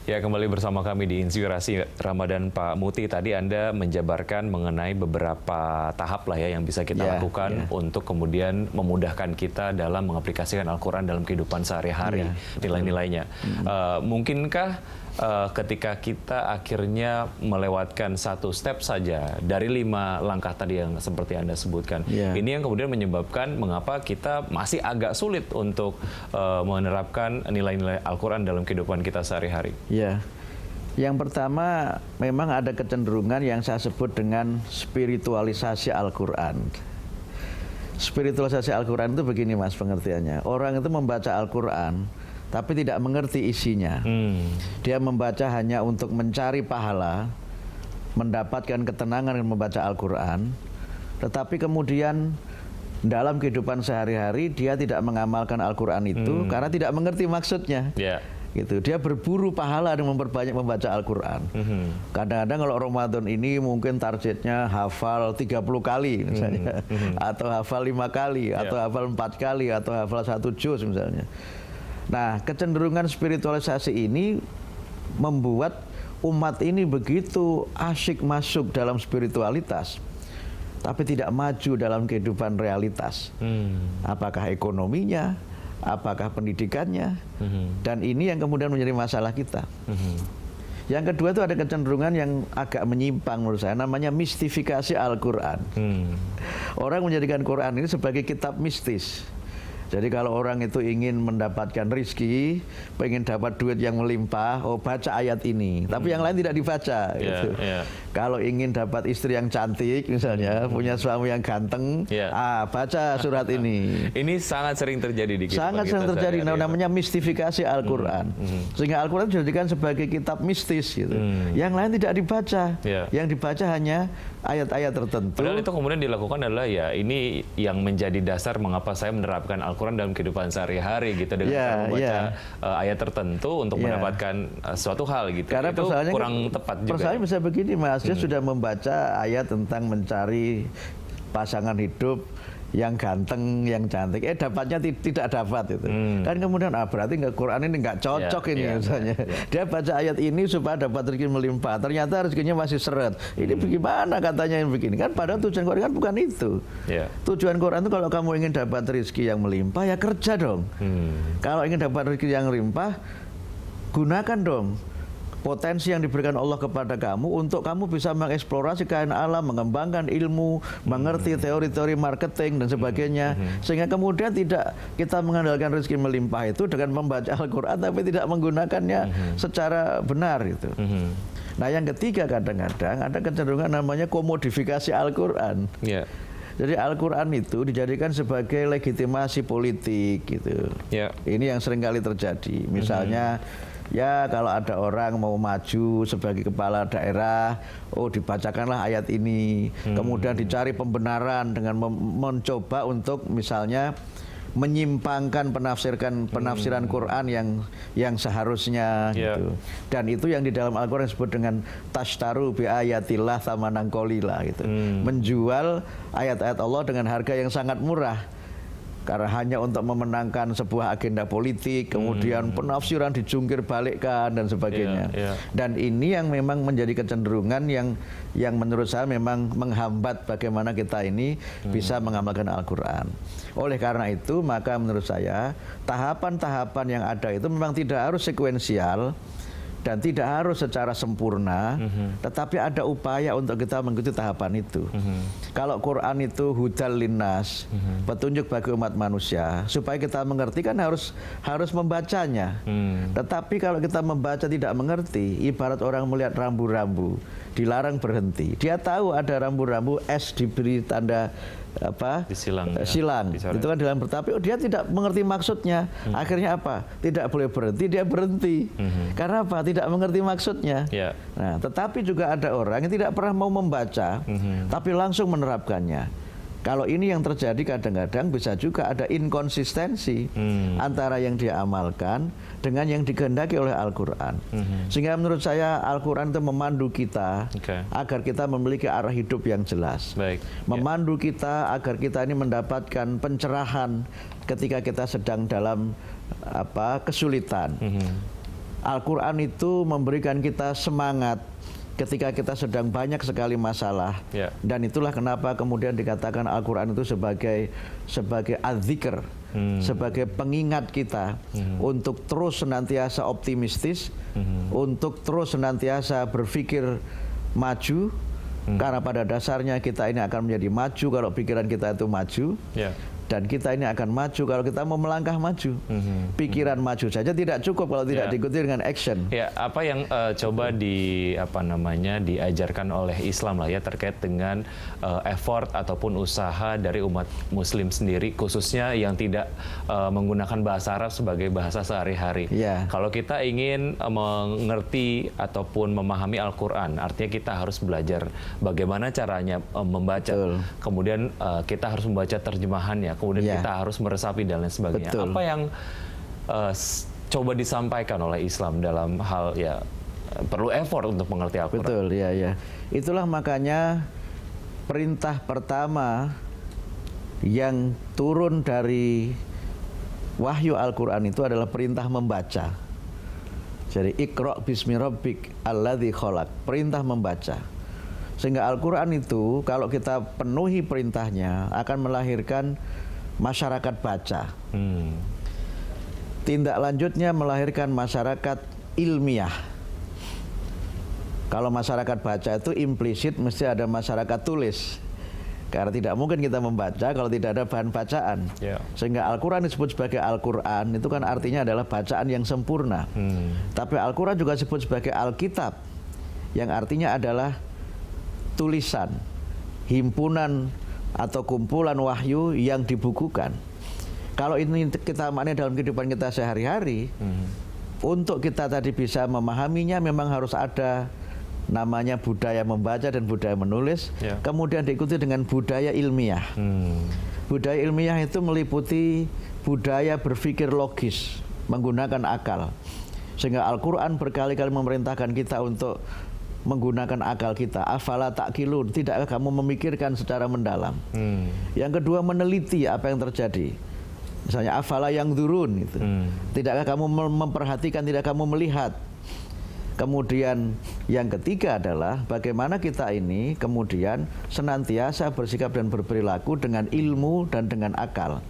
Ya, kembali bersama kami di Inspirasi Ramadan. Pak Muti, tadi Anda menjabarkan mengenai beberapa tahap lah ya yang bisa kita lakukan untuk kemudian memudahkan kita dalam mengaplikasikan Al-Quran dalam kehidupan sehari-hari, nilai-nilainya. Mungkinkah ketika kita akhirnya melewatkan satu step saja dari 5 langkah tadi yang seperti Anda sebutkan, ini yang kemudian menyebabkan mengapa kita masih agak sulit untuk menerapkan nilai-nilai Al-Quran dalam kehidupan kita sehari-hari? Ya, yang pertama memang ada kecenderungan yang saya sebut dengan spiritualisasi Al-Quran. Spiritualisasi Al-Quran itu begini Mas pengertiannya. Orang itu membaca Al-Quran tapi tidak mengerti isinya. Dia membaca hanya untuk mencari pahala, mendapatkan ketenangan dengan membaca Al-Quran, tetapi kemudian dalam kehidupan sehari-hari dia tidak mengamalkan Al-Quran itu karena tidak mengerti maksudnya. Gitu. Dia berburu pahala dengan memperbanyak membaca Al-Quran. Kadang-kadang kalau Ramadan ini mungkin targetnya hafal 30 kali misalnya, atau hafal 5 kali, atau hafal 4 kali, atau hafal 1 juz misalnya. Nah, kecenderungan spiritualisasi ini membuat umat ini begitu asyik masuk dalam spiritualitas, tapi tidak maju dalam kehidupan realitas. Apakah ekonominya, apakah pendidikannya, dan ini yang kemudian menjadi masalah kita. Yang kedua itu ada kecenderungan yang agak menyimpang menurut saya, namanya mistifikasi Al-Quran. Orang menjadikan Quran ini sebagai kitab mistis. Jadi kalau orang itu ingin mendapatkan rizki, pengen dapat duit yang melimpah, oh baca ayat ini. Tapi yang lain tidak dibaca. Gitu. Kalau ingin dapat istri yang cantik misalnya, punya suami yang ganteng, baca surat ini. Ini sangat sering terjadi di kita. Sangat sering terjadi, namanya mistifikasi Al-Quran. Sehingga Al-Quran dijadikan sebagai kitab mistis. Gitu. Yang lain tidak dibaca. Yang dibaca hanya ayat-ayat tertentu. Padahal itu kemudian dilakukan adalah ya ini yang menjadi dasar mengapa saya menerapkan Al-Quran dalam kehidupan sehari-hari gitu, dengan cara membaca ayat tertentu untuk mendapatkan suatu hal gitu. Karena itu kurang tepat juga. Persoalannya bisa begini Mas, dia sudah membaca ayat tentang mencari pasangan hidup yang ganteng, yang cantik, dapatnya tidak dapat itu. Kan kemudian berarti Quran ini nggak cocok ini misalnya. Dia baca ayat ini supaya dapat rezeki melimpah, ternyata rezekinya masih seret. Ini bagaimana katanya yang begini? Kan padahal tujuan Quran kan bukan itu. Tujuan Quran itu kalau kamu ingin dapat rezeki yang melimpah ya kerja dong. Kalau ingin dapat rezeki yang melimpah, gunakan dong potensi yang diberikan Allah kepada kamu untuk kamu bisa mengeksplorasi kekayaan alam, mengembangkan ilmu, mengerti teori-teori marketing dan sebagainya, sehingga kemudian tidak kita mengandalkan rezeki melimpah itu dengan membaca Al-Quran tapi tidak menggunakannya secara benar itu. Nah yang ketiga, kadang-kadang ada kecenderungan namanya komodifikasi Al-Quran. Jadi Al-Quran itu dijadikan sebagai legitimasi politik gitu. Ini yang sering kali terjadi. Misalnya ya kalau ada orang mau maju sebagai kepala daerah, dibacakanlah ayat ini. Kemudian dicari pembenaran dengan mencoba untuk misalnya menyimpangkan penafsiran Quran yang seharusnya gitu. Dan itu yang di dalam Al-Quran disebut dengan tashtaru bi ayatillah thamanan qalila gitu. Menjual ayat-ayat Allah dengan harga yang sangat murah. Karena hanya untuk memenangkan sebuah agenda politik, kemudian penafsiran dijungkir balikkan dan sebagainya. Dan ini yang memang menjadi kecenderungan yang menurut saya memang menghambat bagaimana kita ini bisa mengamalkan Al-Quran. Oleh karena itu, maka menurut saya tahapan-tahapan yang ada itu memang tidak harus sekuensial dan tidak harus secara sempurna, tetapi ada upaya untuk kita mengikuti tahapan itu. Kalau Quran itu hudal linnas, petunjuk bagi umat manusia, supaya kita mengerti kan harus membacanya. Tetapi kalau kita membaca tidak mengerti, ibarat orang melihat rambu-rambu, dilarang berhenti. Dia tahu ada rambu-rambu, S diberi tanda silang. Itu kan dalam tapi dia tidak mengerti maksudnya. Akhirnya apa? Tidak boleh berhenti, dia berhenti. Karena apa? Tidak mengerti maksudnya. Nah, tetapi juga ada orang yang tidak pernah mau membaca, tapi langsung menerapkannya. Kalau ini yang terjadi kadang-kadang bisa juga ada inkonsistensi antara yang dia amalkan dengan yang dikehendaki oleh Al-Quran. Sehingga menurut saya Al-Quran itu memandu kita agar kita memiliki arah hidup yang jelas. Memandu kita agar kita ini mendapatkan pencerahan ketika kita sedang dalam kesulitan. Al-Quran itu memberikan kita semangat ketika kita sedang banyak sekali masalah. Dan itulah kenapa kemudian dikatakan Al-Quran itu sebagai adzikr, sebagai pengingat kita untuk terus senantiasa optimistis, untuk terus senantiasa berpikir maju, karena pada dasarnya kita ini akan menjadi maju kalau pikiran kita itu maju. Dan kita ini akan maju kalau kita mau melangkah maju. Pikiran maju saja tidak cukup kalau tidak diikuti dengan action. Ya, apa yang coba diajarkan oleh Islam lah ya terkait dengan effort ataupun usaha dari umat Muslim sendiri, khususnya yang tidak menggunakan bahasa Arab sebagai bahasa sehari-hari. Kalau kita ingin mengerti ataupun memahami Al-Quran, artinya kita harus belajar bagaimana caranya membaca. Kemudian kita harus membaca terjemahannya. Kemudian kita harus meresapi dan lain sebagainya. Apa yang coba disampaikan oleh Islam dalam hal perlu effort untuk mengerti Al-Quran? Betul, ya. Itulah makanya perintah pertama yang turun dari wahyu Al-Quran itu adalah perintah membaca. Jadi Iqra' bismi rabbik alladzi khalaq, perintah membaca. Sehingga Al-Quran itu kalau kita penuhi perintahnya akan melahirkan masyarakat baca. Tindak lanjutnya melahirkan masyarakat ilmiah. Kalau masyarakat baca itu implisit mesti ada masyarakat tulis. Karena tidak mungkin kita membaca kalau tidak ada bahan bacaan. Sehingga Al-Quran disebut sebagai Al-Quran itu kan artinya adalah bacaan yang sempurna. Tapi Al-Quran juga disebut sebagai Alkitab, yang artinya adalah tulisan, himpunan atau kumpulan wahyu yang dibukukan. Kalau ini kita maknai dalam kehidupan kita sehari-hari, untuk kita tadi bisa memahaminya memang harus ada namanya budaya membaca dan budaya menulis, kemudian diikuti dengan budaya ilmiah. Budaya ilmiah itu meliputi budaya berpikir logis, menggunakan akal. Sehingga Al-Quran berkali-kali memerintahkan kita untuk menggunakan akal kita. Afala ta'qilun, tidakkah kamu memikirkan secara mendalam? Yang kedua, meneliti apa yang terjadi. Misalnya afala yang durun itu. Tidakkah kamu memperhatikan, tidak kamu melihat? Kemudian yang ketiga adalah bagaimana kita ini kemudian senantiasa bersikap dan berperilaku dengan ilmu dan dengan akal.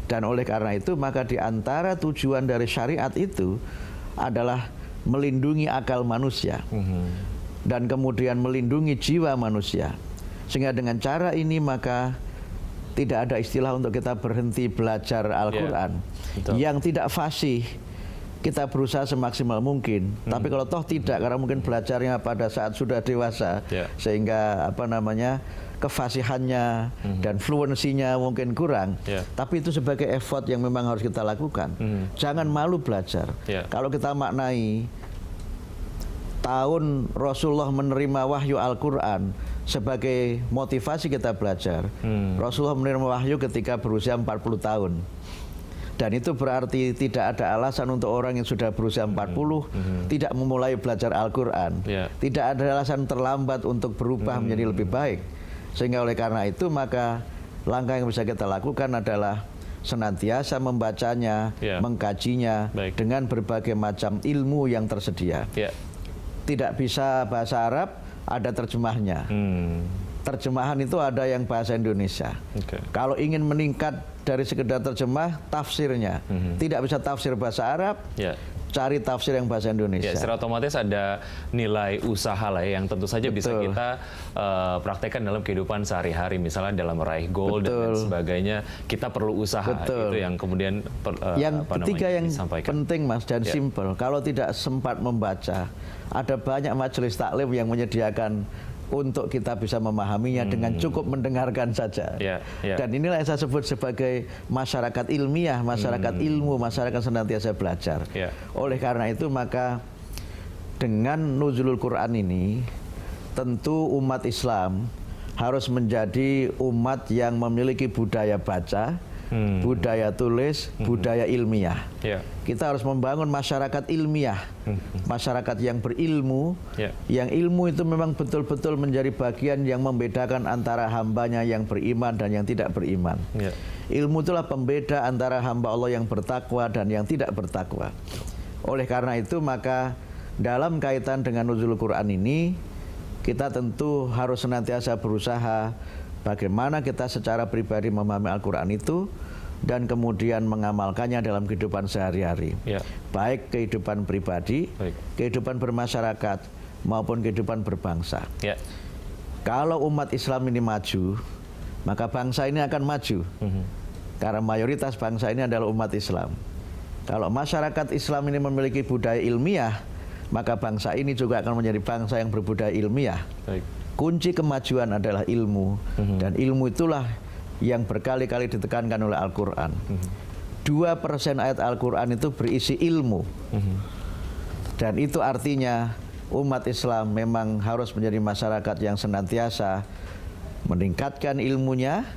Dan oleh karena itu maka di antara tujuan dari syariat itu adalah melindungi akal manusia. Dan kemudian melindungi jiwa manusia. Sehingga dengan cara ini maka tidak ada istilah untuk kita berhenti belajar Al-Quran. Yang tidak fasih, kita berusaha semaksimal mungkin. Tapi kalau toh tidak, karena mungkin belajarnya pada saat sudah dewasa, sehingga kefasihannya dan fluensinya mungkin kurang. Tapi itu sebagai effort yang memang harus kita lakukan. Jangan malu belajar. Kalau kita maknai tahun Rasulullah menerima wahyu Al-Quran sebagai motivasi kita belajar. Rasulullah menerima wahyu ketika berusia 40 tahun. Dan itu berarti tidak ada alasan untuk orang yang sudah berusia 40 tidak memulai belajar Al-Quran. Tidak ada alasan terlambat untuk berubah menjadi lebih baik. Sehingga oleh karena itu maka langkah yang bisa kita lakukan adalah senantiasa membacanya, mengkajinya dengan berbagai macam ilmu yang tersedia. Tidak bisa bahasa Arab, ada terjemahnya. Terjemahan itu ada yang bahasa Indonesia. Kalau ingin meningkat dari sekedar terjemah, tafsirnya. Tidak bisa tafsir bahasa Arab, cari tafsir yang bahasa Indonesia. Secara otomatis ada nilai usaha lah yang tentu saja bisa kita praktekkan dalam kehidupan sehari-hari. Misalnya dalam meraih goal dan sebagainya, kita perlu usaha. Itu yang kemudian yang ketiga yang penting Mas dan simple. Kalau tidak sempat membaca, ada banyak majelis taklim yang menyediakan untuk kita bisa memahaminya dengan cukup mendengarkan saja. Dan inilah yang saya sebut sebagai masyarakat ilmiah, masyarakat ilmu, masyarakat senantiasa belajar. Oleh karena itu maka dengan nuzulul Quran ini tentu umat Islam harus menjadi umat yang memiliki budaya baca, budaya tulis, budaya ilmiah. Kita harus membangun masyarakat ilmiah, masyarakat yang berilmu, yang ilmu itu memang betul-betul menjadi bagian yang membedakan antara hambanya yang beriman dan yang tidak beriman. Ilmu itulah pembeda antara hamba Allah yang bertakwa dan yang tidak bertakwa. Oleh karena itu maka dalam kaitan dengan nuzul Quran ini kita tentu harus senantiasa berusaha bagaimana kita secara pribadi memahami Al-Quran itu dan kemudian mengamalkannya dalam kehidupan sehari-hari. Ya. Baik kehidupan pribadi, kehidupan bermasyarakat, maupun kehidupan berbangsa. Ya. Kalau umat Islam ini maju, maka bangsa ini akan maju. Karena mayoritas bangsa ini adalah umat Islam. Kalau masyarakat Islam ini memiliki budaya ilmiah, maka bangsa ini juga akan menjadi bangsa yang berbudaya ilmiah. Baik. Kunci kemajuan adalah ilmu, dan ilmu itulah yang berkali-kali ditekankan oleh Al-Quran. 2% ayat Al-Quran itu berisi ilmu. Dan itu artinya umat Islam memang harus menjadi masyarakat yang senantiasa meningkatkan ilmunya,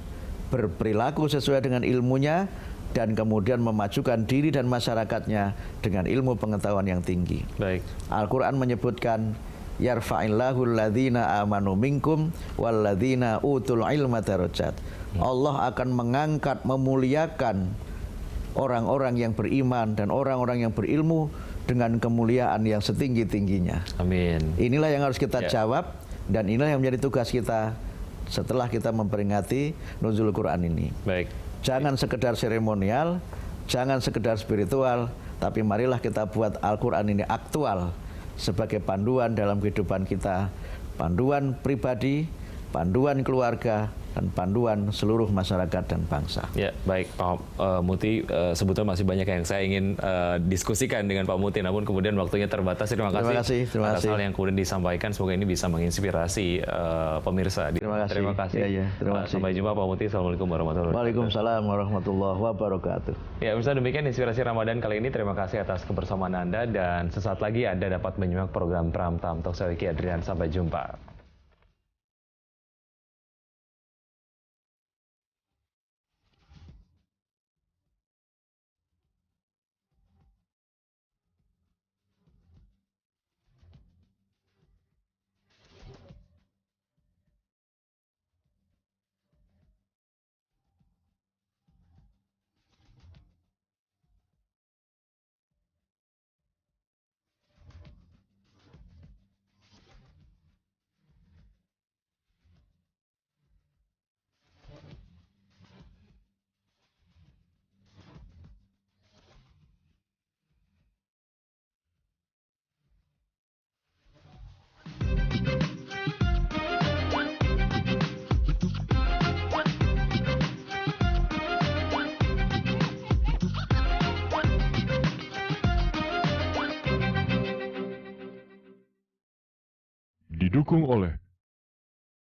berperilaku sesuai dengan ilmunya, dan kemudian memajukan diri dan masyarakatnya dengan ilmu pengetahuan yang tinggi. Baik. Al-Quran menyebutkan, yarfa'illahu alladhina amanu minkum walladhina utul ilma darajat. Allah akan mengangkat, memuliakan orang-orang yang beriman dan orang-orang yang berilmu dengan kemuliaan yang setinggi-tingginya. Amin. Inilah yang harus kita jawab, dan inilah yang menjadi tugas kita setelah kita memperingati nuzul Quran ini. Baik. Jangan sekedar seremonial, jangan sekedar spiritual, tapi marilah kita buat Al-Quran ini aktual sebagai panduan dalam kehidupan kita, panduan pribadi, panduan keluarga, dan panduan seluruh masyarakat dan bangsa. Ya, baik Pak Muti, sebetulnya masih banyak yang saya ingin diskusikan dengan Pak Muti, namun kemudian waktunya terbatas. Terima kasih atas hal yang kemudian disampaikan. Semoga ini bisa menginspirasi pemirsa. Terima kasih. Ya, terima kasih. Sampai jumpa Pak Muti. Assalamualaikum warahmatullahi wabarakatuh. Waalaikumsalam warahmatullahi wabarakatuh. Ya, pemirsa, demikian inspirasi Ramadan kali ini. Terima kasih atas kebersamaan Anda, dan sesaat lagi Anda dapat menyimak program Pram Tam Talk saya Ki Adrian. Sampai jumpa. Didukung oleh